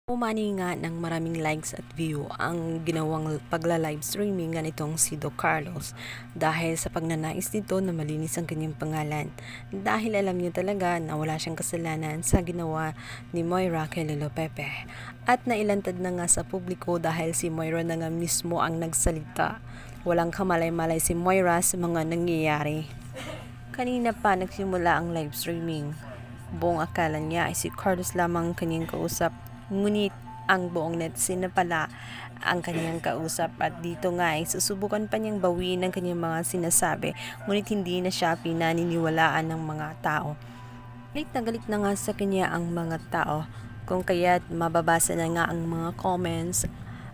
Umani nga ng maraming likes at view ang ginawang pagla-live streaming nga nitong si Doc Carlos dahil sa pagnanais nito na malinis ang kanyang pangalan dahil alam niya talaga na wala siyang kasalanan sa ginawa ni Moira kay Lolo Pepe at nailantad na nga sa publiko dahil si Moira na nga mismo ang nagsalita. Walang kamalay-malay si Moira sa mga nangyayari. Kanina pa nagsimula ang live streaming. Buong akala niya ay si Carlos lamang kanyang kausap. Ngunit ang buong netizen na pala ang kanyang kausap at dito nga ay susubukan pa niyang bawiin ang kanyang mga sinasabi ngunit hindi na siya pinaniniwalaan ng mga tao. Galit na nga sa kanya ang mga tao kung kaya't mababasa na nga ang mga comments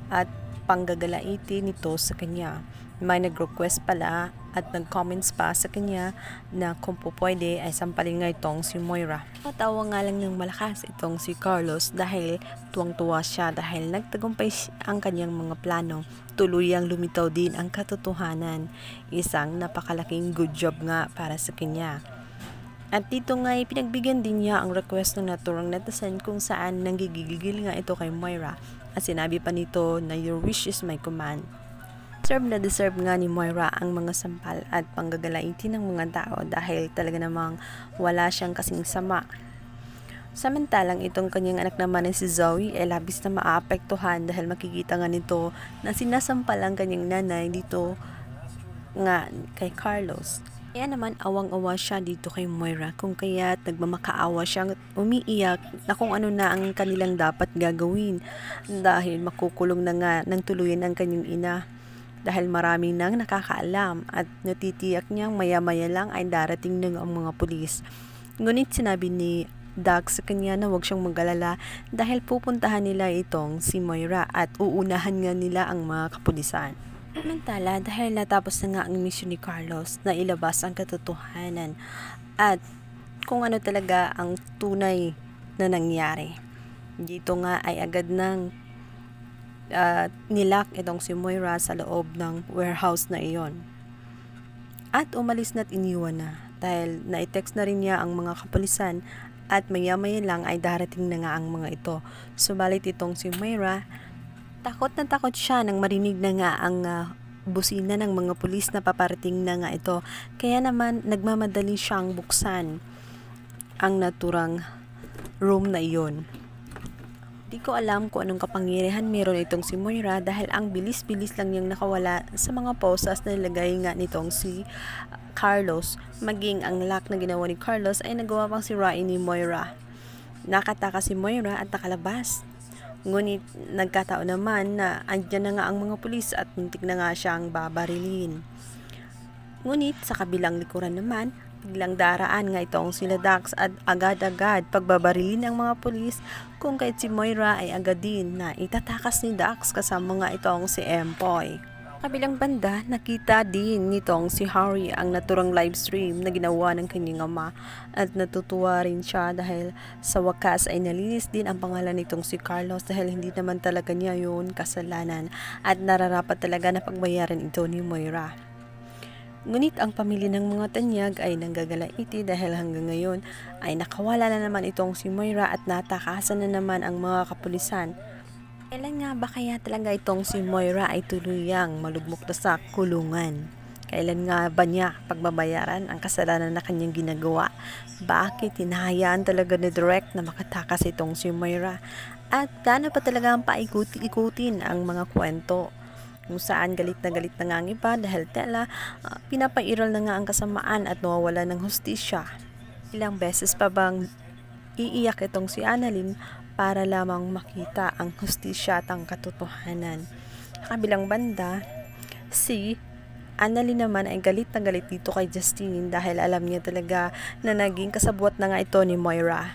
at panggagalaitin nito sa kanya. May nag-request pala at nag-comments pa sa kanya na kung po pwede ay sampalin nga itong si Moira. Matawa nga lang ng malakas itong si Carlos dahil tuwang-tuwa siya dahil nagtagumpay ang kanyang mga plano. Tuluyang lumitaw din ang katotohanan. Isang napakalaking good job nga para sa kanya. At dito nga ay pinagbigyan din niya ang request ng naturang netizen kung saan nanggigigil nga ito kay Moira. At sinabi pa nito na your wish is my command. Deserve nga ni Moira ang mga sampal at panggagalaitin ng mga tao dahil talaga namang wala siyang kasing sama. Samantalang itong kanyang anak naman na si Zoe ay labis na maapektuhan dahil makikita nga nito na sinasampal ang kanyang nanay dito nga kay Carlos. Kaya naman awang-awa siya dito kay Moira kung kaya't nagmamakaawa siyang umiiyak na kung ano na ang kanilang dapat gagawin dahil makukulong na nga ng tuluyan ang kanyang ina. Dahil marami nang nakakaalam at natitiyak niyang maya-maya lang ay darating na ang mga pulis. Ngunit sinabi ni Doc sa kanya na huwag siyang mag-alala dahil pupuntahan nila itong si Moira at uunahan nga nila ang mga kapulisan. Samantala dahil natapos na nga ang misyon ni Carlos na ilabas ang katotohanan at kung ano talaga ang tunay na nangyari. Dito nga ay agad nang nilak itong si Moira sa loob ng warehouse na iyon. At umalis na't iniwan na dahil na-text na rin niya ang mga kapulisan at maya-maya lang ay darating na nga ang mga ito. Subalit itong si Moira, takot na takot siya nang marinig na nga ang busina ng mga pulis na paparating na nga ito. Kaya naman nagmamadali siyang buksan ang naturang room na iyon. Di ko alam kung anong kapangyarihan meron itong si Moira dahil ang bilis-bilis lang niyang nakawala sa mga posas na nilagay nga nitong si Carlos. Maging ang lock na ginawa ni Carlos ay nagawa pang sirain ni Moira. Nakataka si Moira at nakalabas. Ngunit nagkataon naman na andyan na nga ang mga pulis at muntik na nga siyang babarilin. Ngunit sa kabilang likuran naman, biglang daraan nga itong sila Dax at agad-agad pagbabarilin ng mga pulis kung kahit si Moira ay agad din na itatakas ni Dax kasama nga itong si Empoy. Kabilang banda, nakita din nitong si Harry ang naturang live stream na ginawa ng kanyang ama at natutuwa rin siya dahil sa wakas ay nalinis din ang pangalan nitong si Carlos dahil hindi naman talaga niya yun kasalanan at nararapat talaga na pagbayaran ito ni Moira. Ngunit ang pamilya ng mga tanyag ay nanggagalaiti dahil hanggang ngayon ay nakawala na naman itong si Moira at natakasan na naman ang mga kapulisan. Kailan nga ba kaya talaga itong si Moira ay tuluyang malugmok na sa kulungan? Kailan nga ba niya pagbabayaran ang kasalanan na kanyang ginagawa? Bakit hinahayaan talaga ni Direk na makatakas itong si Moira? At gaano pa talaga ang paikutin ang mga kwento? Kung saan galit na nga ang iba dahil pinapairal na nga ang kasamaan at nawawala ng hustisya. Ilang beses pa bang iiyak itong si Annalyn para lamang makita ang hustisya at ang katotohanan. Kabilang banda, si Annalyn naman ay galit na galit dito kay Justine dahil alam niya talaga na naging kasabwat na nga ito ni Moira.